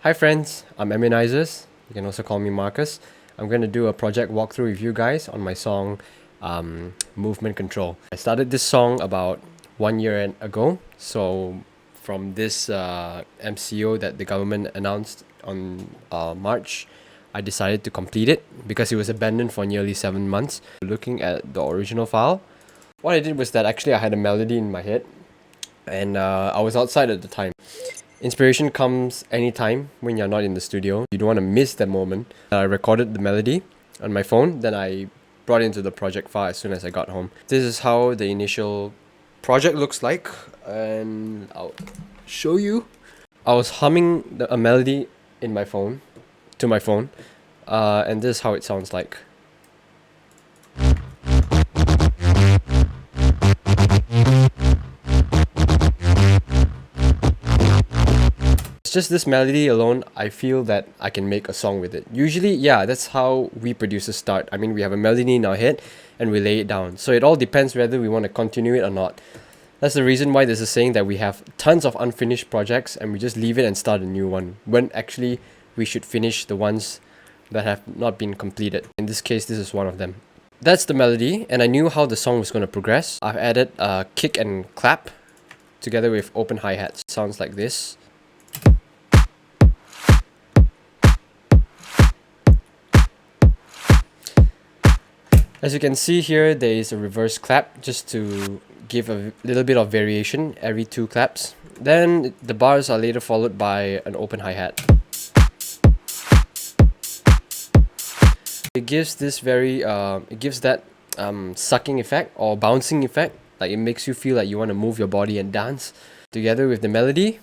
Hi friends, I'm Ammunizers. You can also call me Marcus. I'm going to do a project walkthrough with you guys on my song Movement Control. I started this song about 1 year ago. So from this MCO that the government announced on March, I decided to complete it because it was abandoned for nearly 7 months. Looking at the original file, what I did was that actually I had a melody in my head and I was outside at the time. Inspiration comes anytime when you're not in the studio. You don't want to miss that moment. I recorded the melody on my phone, then I brought it into the project file as soon as I got home. This is how the initial project looks like, and I'll show you. I was humming a melody in my phone, to my phone, and this is how it sounds like. Just this melody alone, I feel that I can make a song with it. Usually, yeah, that's how we producers start. I mean, we have a melody in our head and we lay it down. So it all depends whether we want to continue it or not. That's the reason why there's a saying that we have tons of unfinished projects and we just leave it and start a new one, when actually we should finish the ones that have not been completed. In this case, this is one of them. That's the melody, and I knew how the song was going to progress. I've added a kick and clap together with open hi-hats. Sounds like this. As you can see here, there is a reverse clap just to give a little bit of variation every 2 claps. Then the bars are later followed by an open hi-hat. It gives this sucking effect or bouncing effect. Like it makes you feel like you want to move your body and dance together with the melody.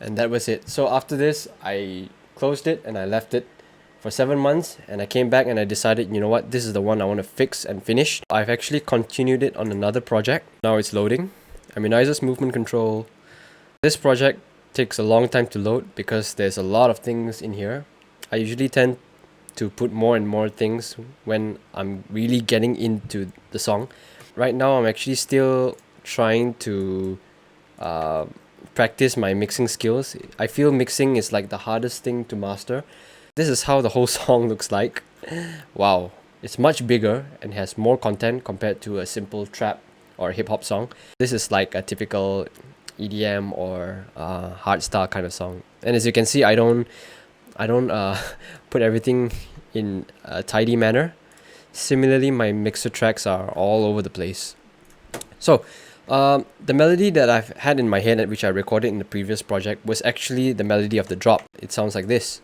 And that was it. So after this, I closed it and I left it for 7 months, and I came back and I decided, you know what, this is the one I want to fix and finish. I've actually continued it on another project. Now it's loading. Ammunizers Movement Control. This project takes a long time to load because there's a lot of things in here. I usually tend to put more and more things when I'm really getting into the song. Right now I'm actually still trying to practice my mixing skills. I feel mixing is like the hardest thing to master. This is how the whole song looks like. Wow, it's much bigger and has more content compared to a simple trap or hip hop song. This is like a typical EDM or hardstyle kind of song. And as you can see, I don't put everything in a tidy manner. Similarly, my mixer tracks are all over the place. So the melody that I've had in my head, which I recorded in the previous project, was actually the melody of the drop. It sounds like this.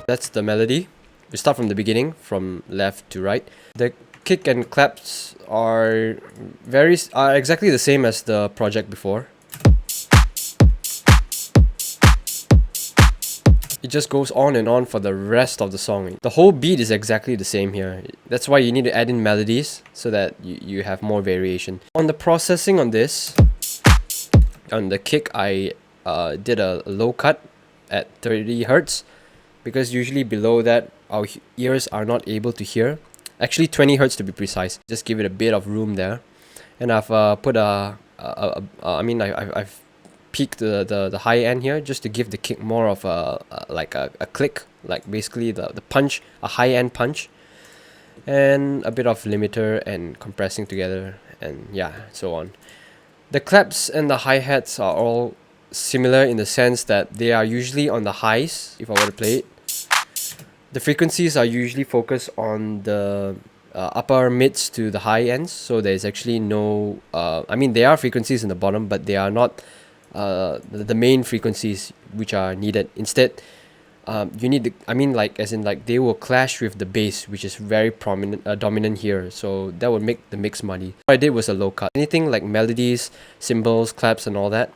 That's the melody. We start from the beginning, from left to right. The kick and claps are exactly the same as the project before. It just goes on and on for the rest of the song. The whole beat is exactly the same here. That's why you need to add in melodies so that you have more variation. On the processing on this, on the kick, I did a low cut at 30 Hertz because usually below that our ears are not able to hear. Actually 20 Hertz to be precise. Just give it a bit of room there. And I've put I've peaked the high end here just to give the kick more of a click, like basically the punch, a high end punch, and a bit of limiter and compressing together, and yeah, so on. The claps and the hi-hats are all similar in the sense that they are usually on the highs. If I were to play it, the frequencies are usually focused on the upper mids to the high ends, so there's actually no there are frequencies in the bottom, but they are not the main frequencies which are needed. Instead, you need they will clash with the bass, which is very dominant here, so that would make the mix muddy. What I did was a low cut. Anything like melodies, cymbals, claps and all that,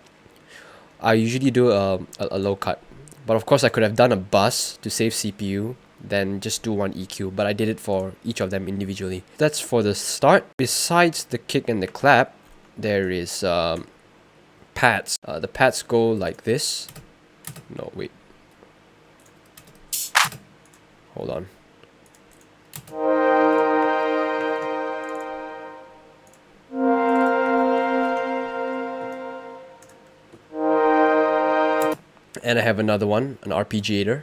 I usually do a low cut. But of course I could have done a bus to save CPU, then just do one EQ, but I did it for each of them individually. That's for the start. Besides the kick and the clap, there is pads. The pads go like this. No, wait. Hold on. And I have another one, an arpeggiator.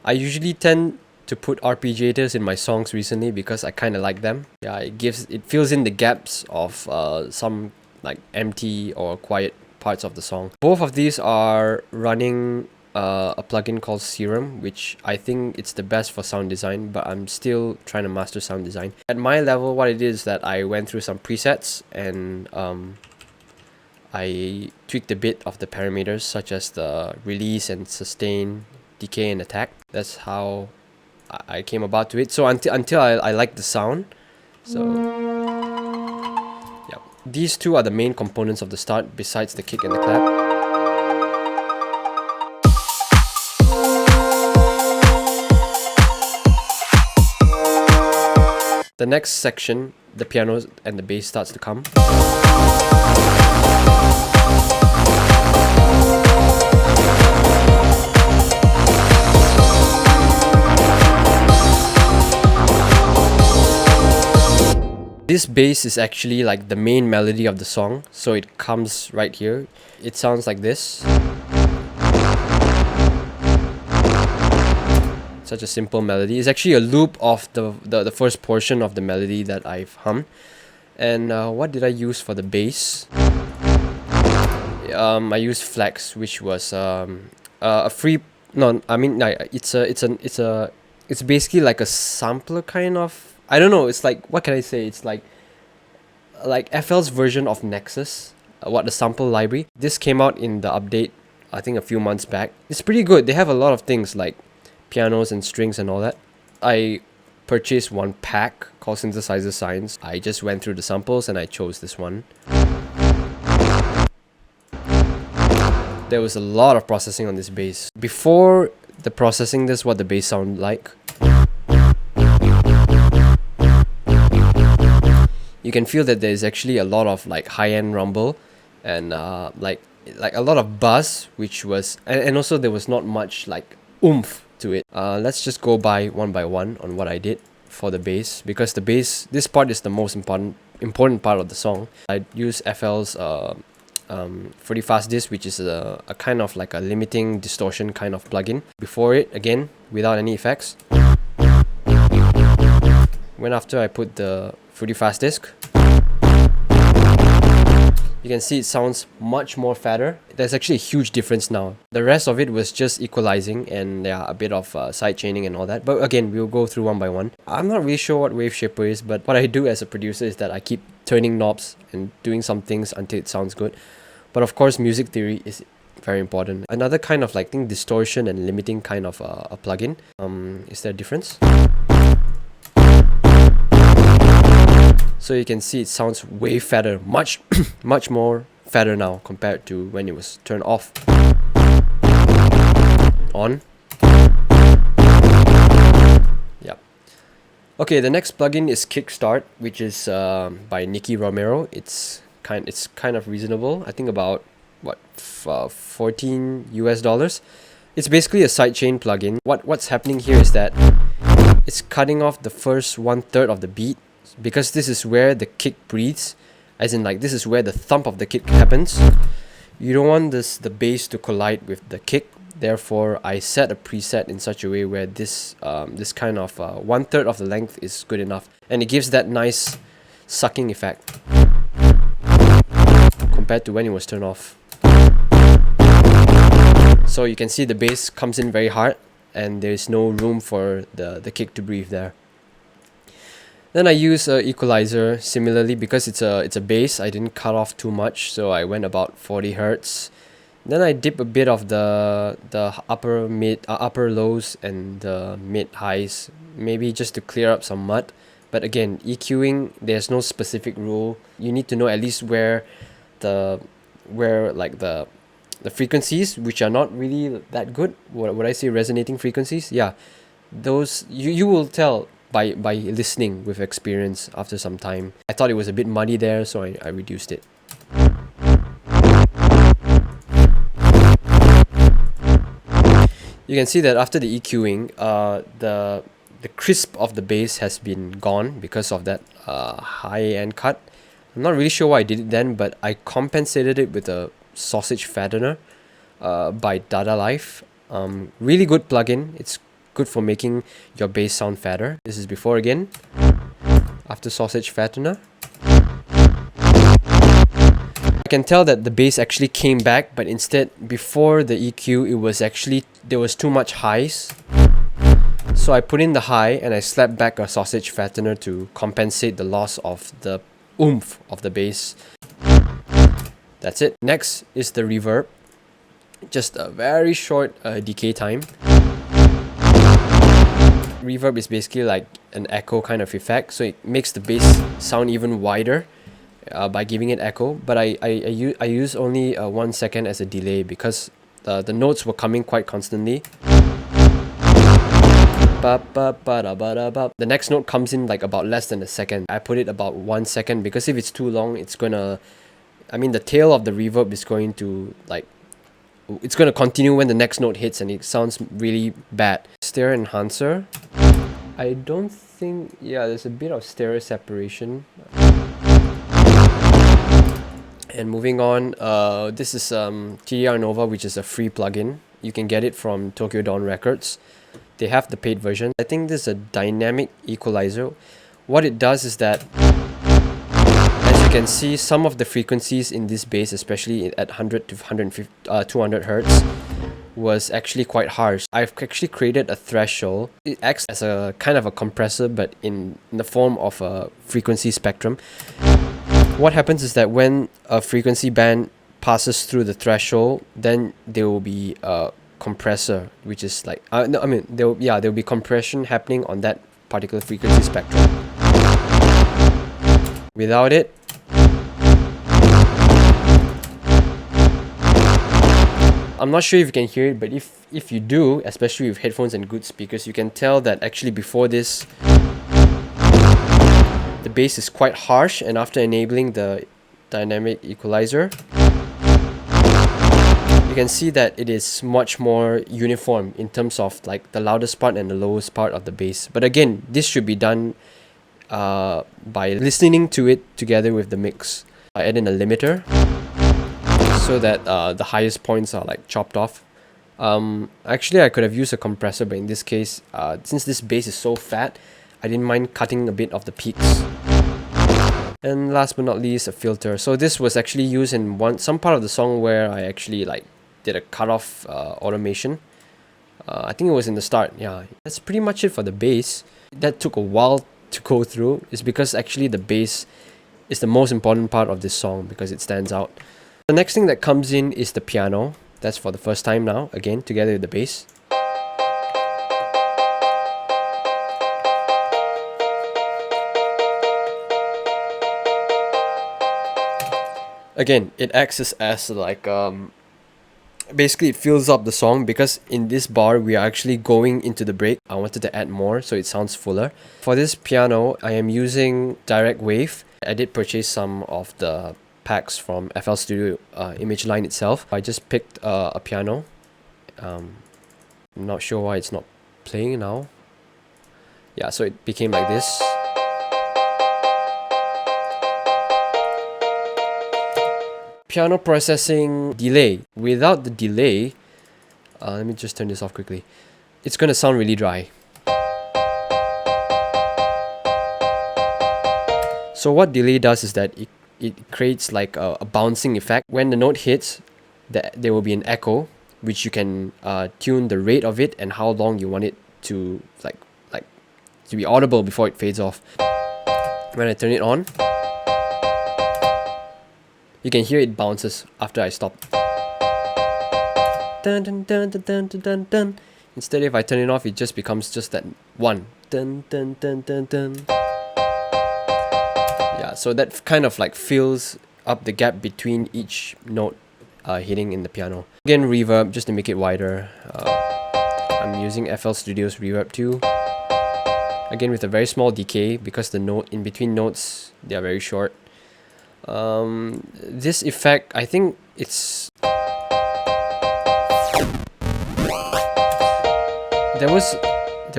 I usually tend to put arpeggiators in my songs recently because I kind of like them. Yeah, it fills in the gaps of some like empty or quiet parts of the song. Both of these are running a plugin called Serum, which I think it's the best for sound design, but I'm still trying to master sound design. At my level, what it is that I went through some presets and I tweaked a bit of the parameters such as the release and sustain, decay and attack. That's how I came about to it. So until I like the sound. So yeah, these two are the main components of the start besides the kick and the clap. The next section, the piano and the bass starts to come. This bass is actually like the main melody of the song, so it comes right here. It sounds like this. Such a simple melody. It's actually a loop of the first portion of the melody that I've hummed. And what did I use for the bass? I used Flex, which was a free. No, I mean it's basically like a sampler kind of. I don't know. It's like, what can I say? It's like FL's version of Nexus. The sample library. This came out in the update, I think a few months back. It's pretty good. They have a lot of things like pianos and strings and all that. I purchased one pack called Synthesizer Science. I just went through the samples and I chose this one. There was a lot of processing on this bass. Before the processing, this is what the bass sounded like. You can feel that there's actually a lot of like high-end rumble and like a lot of buzz, which was and also there was not much like oomph to it. Let's just go by one on what I did for the bass, because the bass, this part is the most important part of the song. I use FL's Pretty Fast Disc, which is a kind of like a limiting distortion kind of plugin. Before it, again, without any effects. When after I put the Pretty Fast Disc, you can see it sounds much more fatter. There's actually a huge difference now. The rest of it was just equalizing and yeah, a bit of side chaining and all that. But again, we'll go through one by one. I'm not really sure what wave shaper is, but what I do as a producer is that I keep turning knobs and doing some things until it sounds good. But of course, music theory is very important. Another kind of like distortion and limiting kind of a plugin. Is there a difference? So you can see it sounds way fatter, much more fatter now compared to when it was turned off. On. Yep. Okay, the next plugin is Kickstart, which is by Nicky Romero. It's kind of reasonable. I think about what, $14 US. It's basically a sidechain plugin. What's happening here is that it's cutting off the first 1/3 of the beat, because this is where the kick breathes, as in like this is where the thump of the kick happens. You don't want the bass to collide with the kick. Therefore, I set a preset in such a way where this kind of 1/3 of the length is good enough, and it gives that nice sucking effect compared to when it was turned off. So you can see the bass comes in very hard, and there's no room for the kick to breathe there. Then I use an equalizer similarly, because it's a bass. I didn't cut off too much, so I went about 40 Hertz. Then I dip a bit of the upper lows and the mid highs, maybe just to clear up some mud. But again, EQing, there's no specific rule. You need to know at least where where like the frequencies which are not really that good, what would I say, resonating frequencies, yeah, those you will tell by listening with experience after some time. I thought it was a bit muddy there, so I reduced it. You can see that after the EQing, the crisp of the bass has been gone because of that high end cut. I'm not really sure why I did it then, but I compensated it with a sausage fattener by Dada Life. Really good plugin. It's good for making your bass sound fatter. This is before again, after sausage fattener. I can tell that the bass actually came back, but instead before the EQ it was actually, there was too much highs. So I put in the high and I slapped back a sausage fattener to compensate the loss of the oomph of the bass. That's it. Next is the reverb. Just a very short decay time. Reverb is basically like an echo kind of effect, so it makes the bass sound even wider by giving it echo. But I use only 1 second as a delay because the notes were coming quite constantly. The next note comes in like about less than a second. I put it about 1 second because if it's too long, it's gonna, I mean, the tail of the reverb is going to like, it's going to continue when the next note hits and it sounds really bad. Stereo enhancer. I don't think, yeah, there's a bit of stereo separation. And moving on, this is TDR Nova, which is a free plugin. You can get it from Tokyo Dawn Records. They have the paid version. I think this is a dynamic equalizer. What it does is that, as you can see, some of the frequencies in this bass, especially at 100 to 150, 200 hertz, was actually quite harsh. I've actually created a threshold. It acts as a kind of a compressor, but in the form of a frequency spectrum. What happens is that when a frequency band passes through the threshold, then there will be a compressor, which is like, no, I mean, there will be compression happening on that particular frequency spectrum. Without it, I'm not sure if you can hear it, but if you do, especially with headphones and good speakers, you can tell that actually before this, the bass is quite harsh, and after enabling the dynamic equalizer, you can see that it is much more uniform in terms of like the loudest part and the lowest part of the bass. But again, this should be done by listening to it together with the mix. I add in a limiter so that the highest points are like chopped off. Actually, I could have used a compressor, but in this case, since this bass is so fat, I didn't mind cutting a bit of the peaks. And last but not least, a filter. So this was actually used in some part of the song where I actually like did a cutoff automation. I think it was in the start. Yeah, that's pretty much it for the bass. That took a while to go through. It's because actually the bass is the most important part of this song because it stands out. The next thing that comes in is the piano. That's for the first time now, again, together with the bass. Again, it acts as like, basically it fills up the song because in this bar we are actually going into the break. I wanted to add more so it sounds fuller. For this piano, I am using direct wave. I did purchase some of the packs from FL Studio image line itself. I just picked a piano. I'm not sure why it's not playing now. Yeah, so it became like this. Piano processing delay. Without the delay, let me just turn this off quickly. It's gonna sound really dry. So what delay does is that it creates like a bouncing effect. When the note hits, there will be an echo, which you can tune the rate of it and how long you want it to like to be audible before it fades off. When I turn it on, you can hear it bounces after I stop. Dun, dun, dun, dun, dun, dun, dun, dun. Instead, if I turn it off, it just becomes just that one. Dun, dun, dun, dun, dun. Yeah, so that kind of like fills up the gap between each note hitting in the piano. Again, reverb just to make it wider. I'm using FL Studio's Reverb 2. Again, with a very small decay because the note in between notes, they are very short. This effect, I think it's... There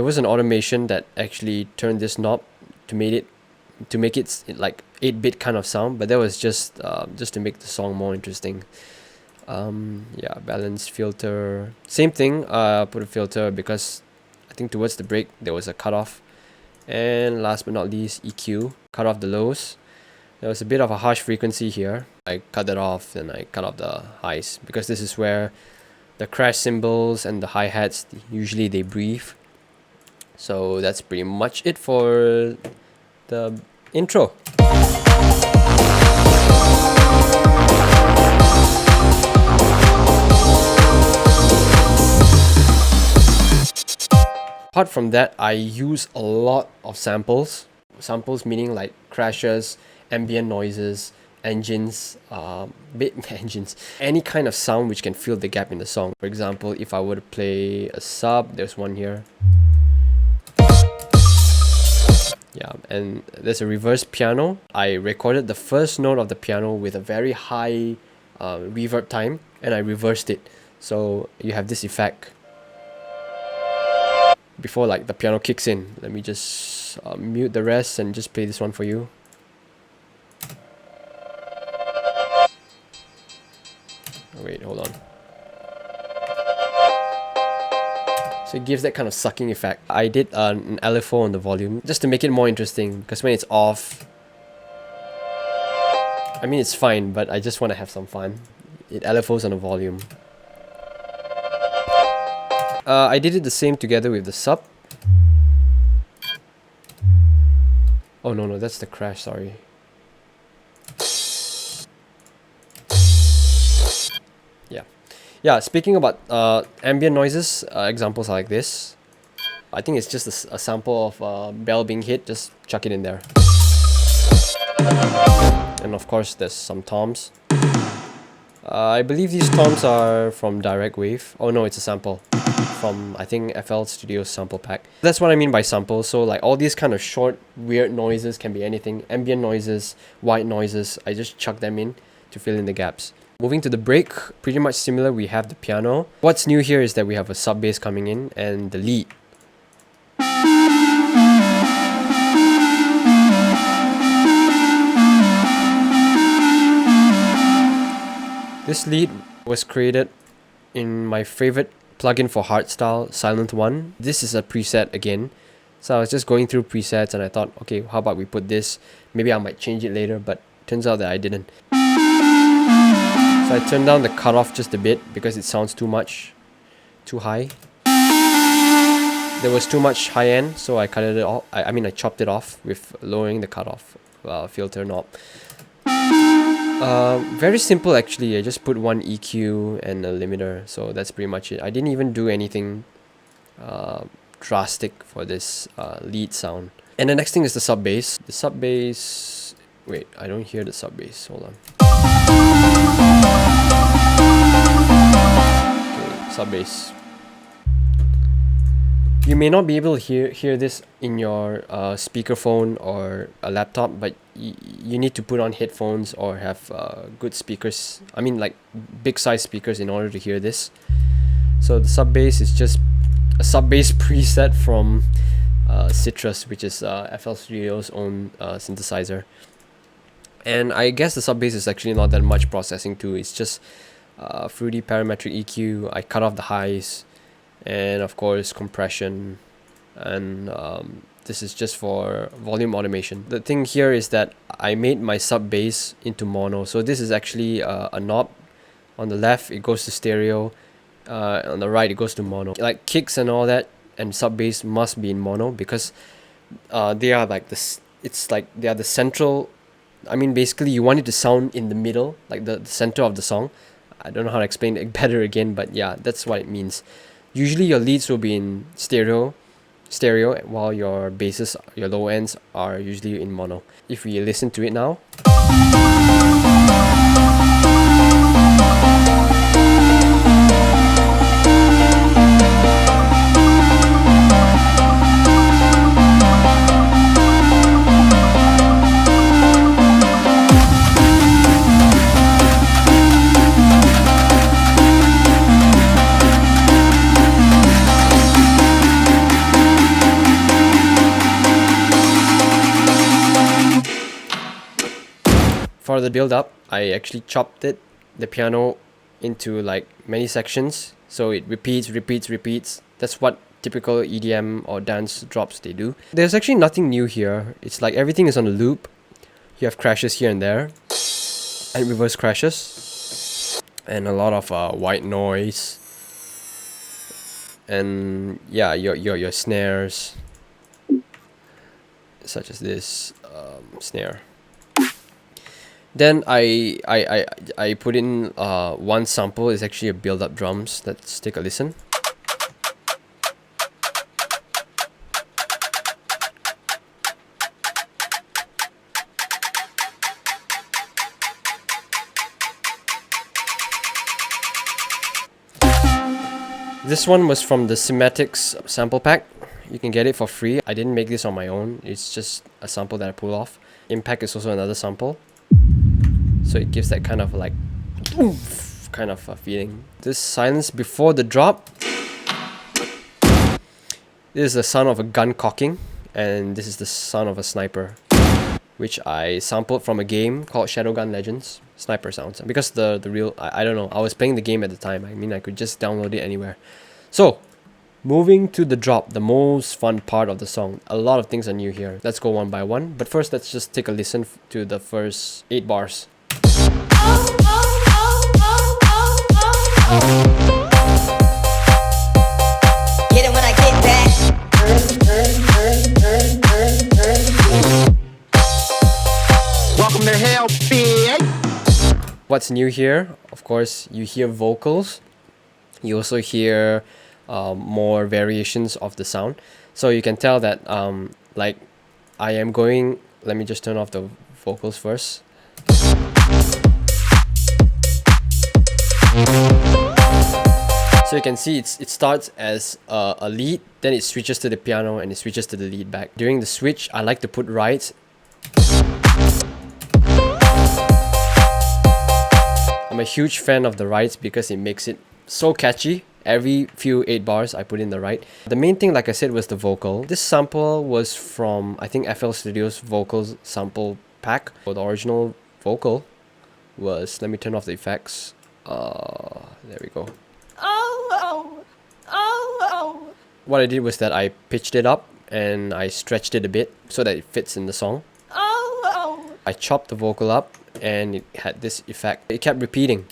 was an automation that actually turned this knob to make it like 8-bit kind of sound, but that was just to make the song more interesting. Yeah, balance filter, same thing. Put a filter because I think towards the break there was a cutoff. And last but not least, EQ, cut off the lows. There was a bit of a harsh frequency here. I cut that off and I cut off the highs because this is where the crash cymbals and the hi-hats usually they breathe. So that's pretty much it for the intro. Apart from that, I use a lot of samples. Samples meaning like crashes, ambient noises, engines, engines, any kind of sound which can fill the gap in the song. For example, if I were to play a sub, there's one here. Yeah, and there's a reverse piano. I recorded the first note of the piano with a very high reverb time, and I reversed it. So you have this effect before like the piano kicks in. Let me just mute the rest and just play this one for you. Wait, hold on. So it gives that kind of sucking effect. I did an LFO on the volume just to make it more interesting, because when it's off, I mean it's fine, but I just want to have some fun. It LFOs on the volume. I did it the same together with the sub. Oh no, that's the crash, sorry. Yeah, speaking about ambient noises, examples are like this. I think it's just a sample of a bell being hit, just chuck it in there. And of course there's some toms. I believe these toms are from Direct Wave. Oh no, it's a sample from, I think, FL Studio's sample pack. That's what I mean by samples. So like all these kind of short, weird noises can be anything. Ambient noises, white noises, I just chuck them in to fill in the gaps. Moving to the break, pretty much similar, we have the piano. What's new here is that we have a sub bass coming in and the lead. This lead was created in my favorite plugin for hardstyle, Silent One. This is a preset again. So I was just going through presets and I thought, okay, how about we put this? Maybe I might change it later, but turns out that I didn't. So I turned down the cutoff just a bit because it sounds too high. There was too much high end, so I cut it off. I mean I chopped it off with lowering the cutoff filter knob. Very simple actually. I just put one EQ and a limiter, so that's pretty much it. I didn't even do anything drastic for this lead sound. And the next thing is the sub bass. The sub bass. Wait, I don't hear the sub bass. Hold on. Okay, sub bass. You may not be able to hear this in your speakerphone or a laptop, but you need to put on headphones or have good speakers. I mean like big size speakers in order to hear this. So the sub bass is just a sub bass preset from Citrus, which is FL Studio's own synthesizer. And I guess the sub bass is actually not that much processing too. It's just fruity parametric EQ. I cut off the highs, and of course compression, and this is just for volume automation. The thing here is that I made my sub bass into mono. So this is actually a knob. On the left it goes to stereo, on the right it goes to mono. Like kicks and all that and sub bass must be in mono because they are like this. It's like they are the central. I mean, basically you want it to sound in the middle, like the center of the song. I don't know how to explain it better again, but yeah, that's what it means. Usually your leads will be in stereo, while your basses, your low ends are usually in mono. If we listen to it now. For the build up, I actually chopped the piano into like many sections, so it repeats. That's what typical EDM or dance drops they do. There's actually nothing new here. It's like everything is on a loop. You have crashes here and there, and reverse crashes, and a lot of white noise, and yeah, your snares, such as this snare. Then I put in one sample. It's actually a build-up drums. Let's take a listen. This one was from the Cymatics sample pack. You can get it for free. I didn't make this on my own. It's just a sample that I pull off. Impact is also another sample. So it gives that kind of like oof kind of a feeling. This silence before the drop. This is the sound of a gun cocking, and this is the sound of a sniper, which I sampled from a game called Shadowgun Legends. Sniper sounds, because the real I don't know, I was playing the game at the time. I mean, I could just download it anywhere. So moving to the drop, the most fun part of the song. A lot of things are new here. Let's go one by one, but first let's just take a listen to the first 8 bars. Get it when I get back. Welcome to hell, bitch. What's new here? Of course, you hear vocals. You also hear more variations of the sound. So you can tell that like I am going. Let me just turn off the vocals first. So you can see it starts as a lead, then it switches to the piano, and it switches to the lead back. During the switch, I like to put rides. I'm a huge fan of the rides because it makes it so catchy. Every few 8 bars, I put in the ride. The main thing, like I said, was the vocal. This sample was from, I think, FL Studio's vocals sample pack. So the original vocal was, let me turn off the effects. There we go. What I did was that I pitched it up and I stretched it a bit so that it fits in the song. I chopped the vocal up and it had this effect. It kept repeating.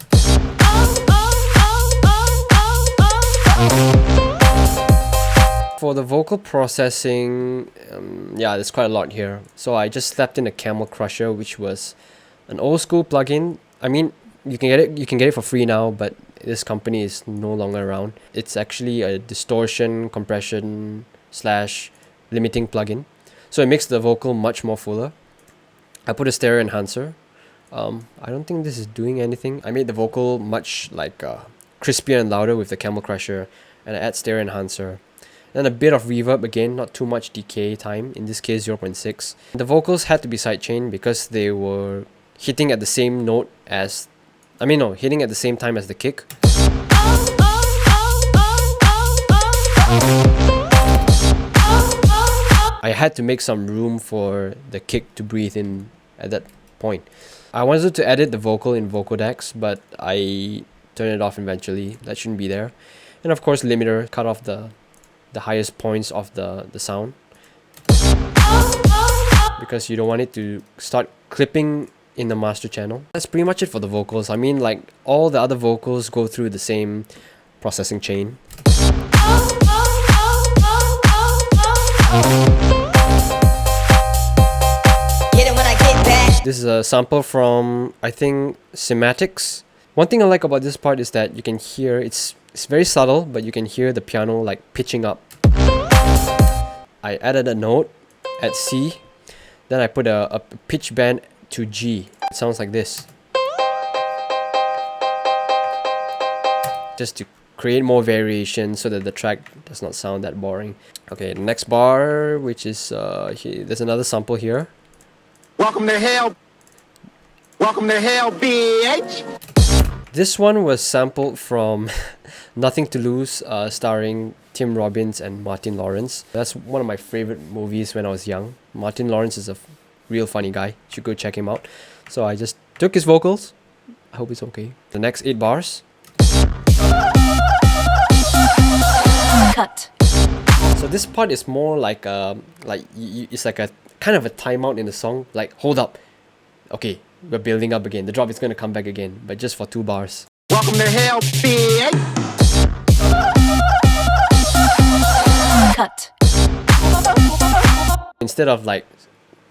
For the vocal processing, yeah, there's quite a lot here. So I just slapped in a Camel Crusher, which was an old school plugin. I mean, you can get it for free now, but this company is no longer around. It's actually a distortion, compression / limiting plugin. So it makes the vocal much more fuller. I put a stereo enhancer. I don't think this is doing anything. I made the vocal much like crispier and louder with the Camel Crusher, and I add stereo enhancer. Then a bit of reverb again, not too much decay time, in this case 0.6. The vocals had to be sidechained because they were hitting at the same note as, hitting at the same time as the kick. I had to make some room for the kick to breathe in at that point. I wanted to edit the vocal in Vocodex, but I turned it off eventually. That shouldn't be there. And of course, limiter, cut off the highest points of the sound, because you don't want it to start clipping in the master channel. That's pretty much it for the vocals. I mean, like, all the other vocals go through the same processing chain. This is a sample from, I think, Cymatics. One thing I like about this part is that you can hear, it's very subtle, but you can hear the piano like pitching up. I added a note at C, then I put a pitch bend to G. It sounds like this. Just to create more variation so that the track does not sound that boring. Okay, the next bar, which is, there's another sample here. Welcome to hell. Welcome to hell, bitch. This one was sampled from Nothing to Lose, starring Tim Robbins and Martin Lawrence. That's one of my favorite movies when I was young. Martin Lawrence is a real funny guy. You should go check him out. So I just Took his vocals. I hope it's okay. The next 8 bars. Cut. So this part is more like it's like a kind of a timeout in the song. Like, hold up. Okay, we're building up again. The drop is gonna come back again, but just for 2 bars. Welcome to hell, bitch. Cut. Instead of like,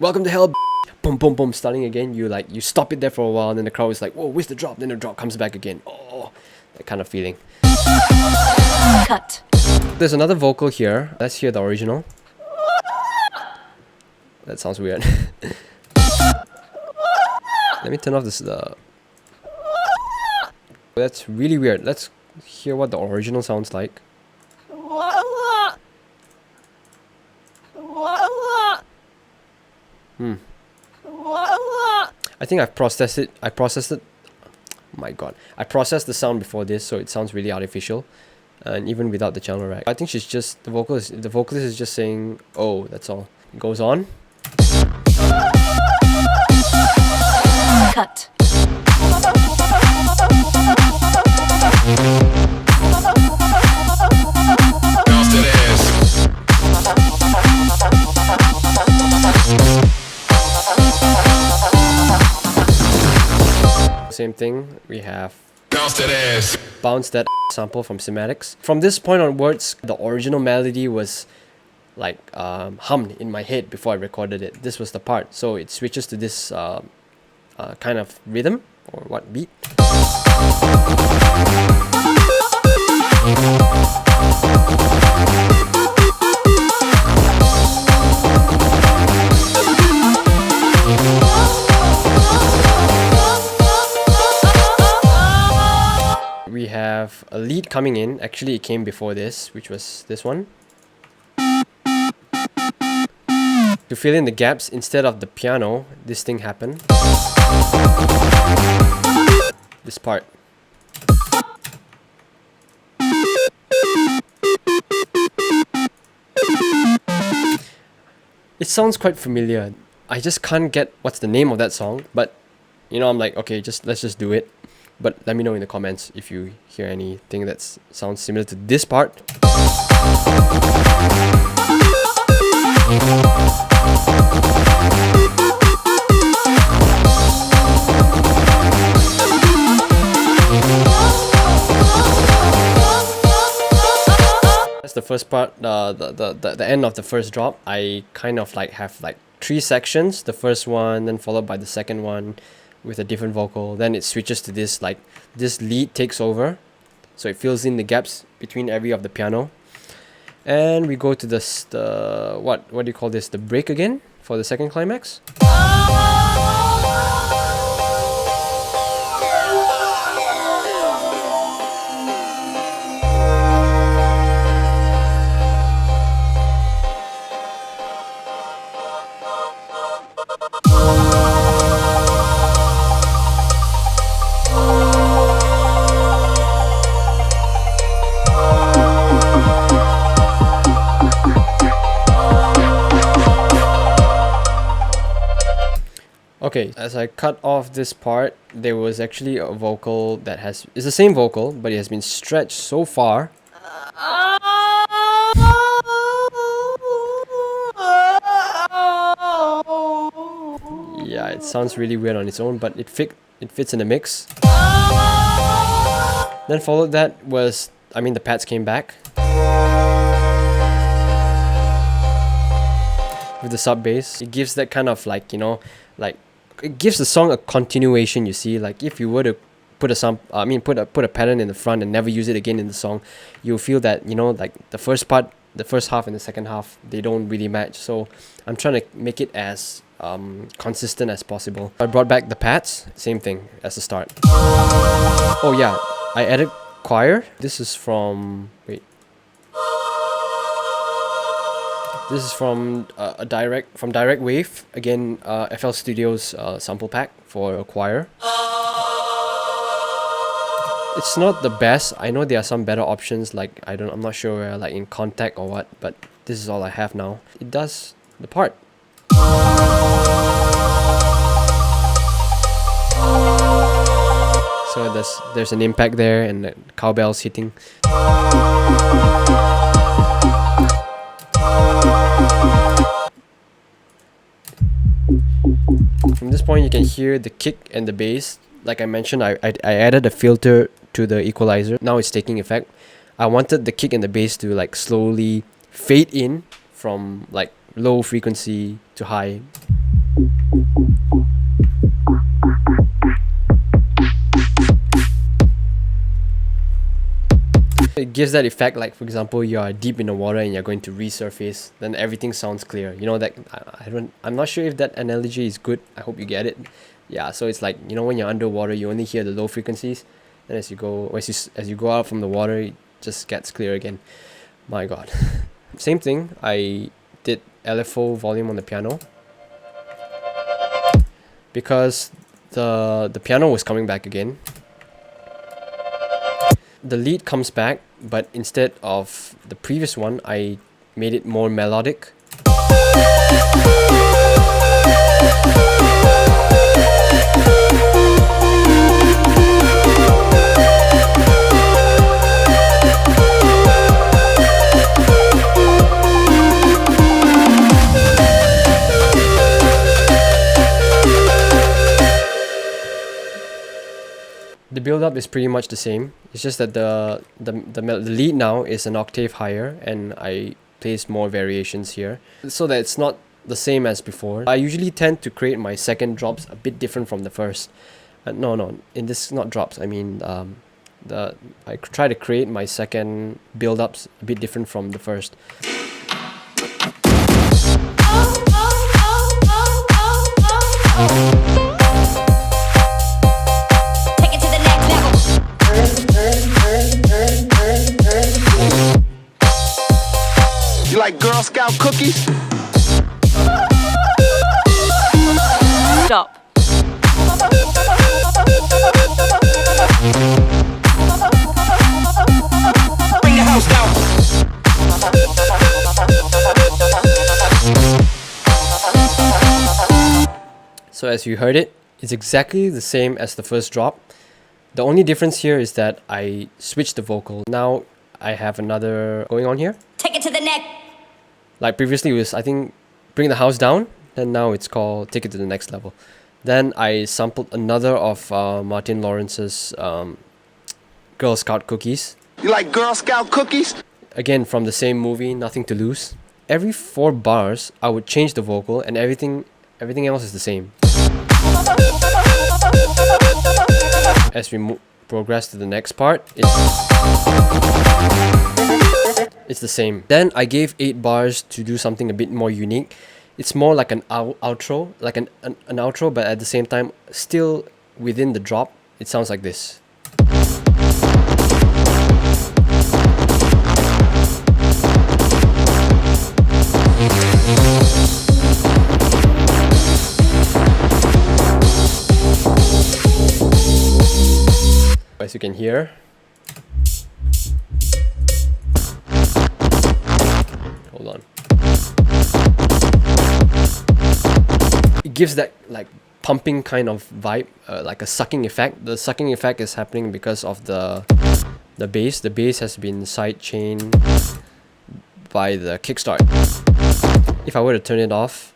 welcome to hell, boom, boom, boom, starting again, you stop it there for a while, and then the crowd is like, whoa, where's the drop? Then the drop comes back again. Oh, that kind of feeling. Cut. There's another vocal here. Let's hear the original. That sounds weird. Let me turn off this. That's really weird. Let's hear what the original sounds like. I think I've processed it. I processed it. Oh my god. I processed the sound before this, so it sounds really artificial. And even without the channel rack. I think she's just, the vocalist is just saying, oh, that's all. It goes on. Cut. Same thing, we have Bounce that ass. Bounce That sample from Cymatics. From this point onwards, the original melody was like hummed in my head before I recorded it. This was the part, so it switches to this kind of rhythm, or what, beat. We have a lead coming in. Actually, it came before this, which was this one. To fill in the gaps, instead of the piano, this thing happened. This part. It sounds quite familiar. I just can't get what's the name of that song, but you know, I'm like, okay, let's just do it. But let me know in the comments if you hear anything that sounds similar to this part. That's the first part, the end of the first drop. I kind of like have like 3 sections. The first one, then followed by the second one with a different vocal. Then it switches to this, like, this lead takes over. So it fills in the gaps between every of the piano. And we go to this, what do you call this? The break again for the second climax. Okay, as I cut off this part, there was actually a vocal that it's the same vocal, but it has been stretched so far. Yeah, it sounds really weird on its own, but it fits in the mix. Then followed that was, the pads came back with the sub bass. It gives that kind of like, it gives the song a continuation, you see. Like if you were to put a pattern in the front and never use it again in the song, you'll feel that, like the first part, the first half and the second half, they don't really match. So I'm trying to make it as consistent as possible. I brought back the pads, same thing as the start. Oh yeah, I added choir. This is from, this is from Direct Wave, again, FL Studios sample pack for a choir. It's not the best. I know there are some better options, like I'm not sure where, like in Contact or what, but this is all I have now. It does the part. So there's an impact there and the cowbells hitting. From this point you can hear the kick and the bass. Like I mentioned, I added a filter to the equalizer. Now it's taking effect. I wanted the kick and the bass to like slowly fade in from like low frequency to high. It gives that effect, like for example you are deep in the water and you're going to resurface, then everything sounds clear. You know that I'm not sure if that analogy is good. I hope you get it. Yeah, so it's like, you know, when you're underwater you only hear the low frequencies, and as you go out from the water it just gets clear again. My god. Same thing, I did LFO volume on the piano because the piano was coming back again. The lead comes back, but instead of the previous one, I made it more melodic. The build-up is pretty much the same. It's just that the lead now is an octave higher, and I placed more variations here so that it's not the same as before. I usually tend to create my second drops a bit different from the first. No, in this, not drops. I mean, I try to create my second build-ups a bit different from the first. You like Girl Scout cookies? Stop. Bring the house down. So as you heard it, it's exactly the same as the first drop. The only difference here is that I switched the vocal. Now I have another going on here. Take it to the neck. Like previously it was, I think, Bring the House Down, and now it's called Take It to the Next Level. Then I sampled another of Martin Lawrence's Girl Scout Cookies. You like Girl Scout cookies? Again, from the same movie, Nothing to Lose. Every 4 bars, I would change the vocal, and everything else is the same. As we progress to the next part, it's the same. Then I gave 8 bars to do something a bit more unique. It's more like an outro, like an outro, but at the same time, still within the drop, it sounds like this. As you can hear. Hold on. It gives that like pumping kind of vibe, like a sucking effect. The sucking effect is happening because of the bass. The bass has been sidechained by the kickstart. If I were to turn it off,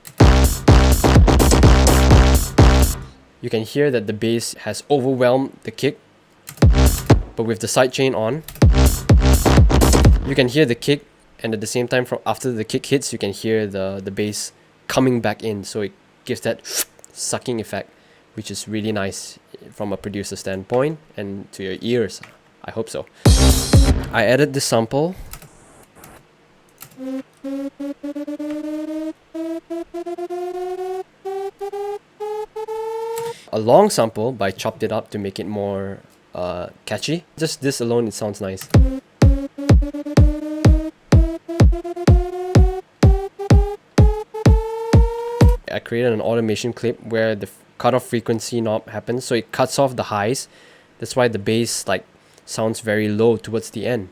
you can hear that the bass has overwhelmed the kick. But with the sidechain on, you can hear the kick, and at the same time, from after the kick hits, you can hear the bass coming back in. So it gives that sucking effect, which is really nice from a producer standpoint and to your ears. I hope so. I added this sample. A long sample, but I chopped it up to make it more catchy. Just this alone, it sounds nice. I created an automation clip where the cutoff frequency knob happens, so it cuts off the highs. That's why the bass like sounds very low towards the end.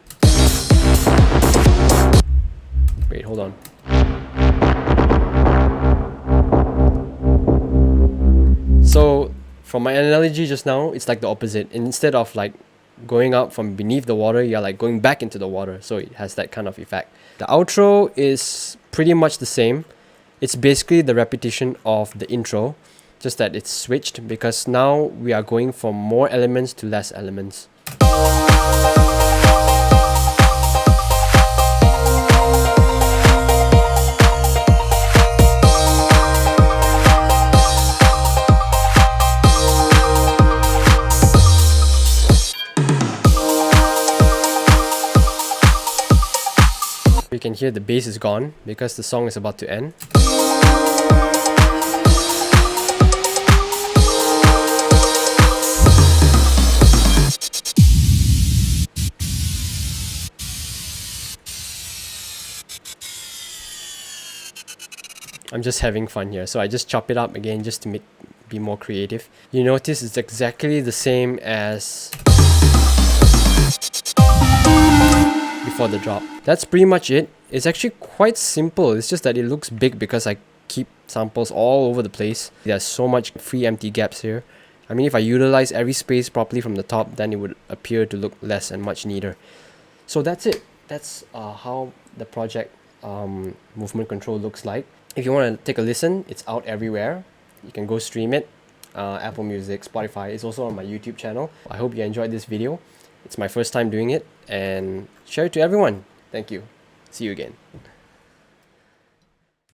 Wait, hold on. So From my analogy just now, it's like the opposite. Instead of like going up from beneath the water, you're like going back into the water. So it has that kind of effect. The outro is pretty much the same. It's basically the repetition of the intro, just that it's switched because now we are going from more elements to less elements. You can hear the bass is gone because the song is about to end. I'm just having fun here, so I just chop it up again just to be more creative. You notice it's exactly the same as before the drop. That's pretty much it. It's actually quite simple. It's just that it looks big because I keep samples all over the place. There's so much free empty gaps here. I mean, if I utilize every space properly from the top, then it would appear to look less and much neater. So that's it. That's how the project movement control looks like. If you want to take a listen, it's out everywhere. You can go stream it. Apple Music, Spotify. It's also on my YouTube channel. I hope you enjoyed this video. It's my first time doing it, and share it to everyone. Thank you. See you again.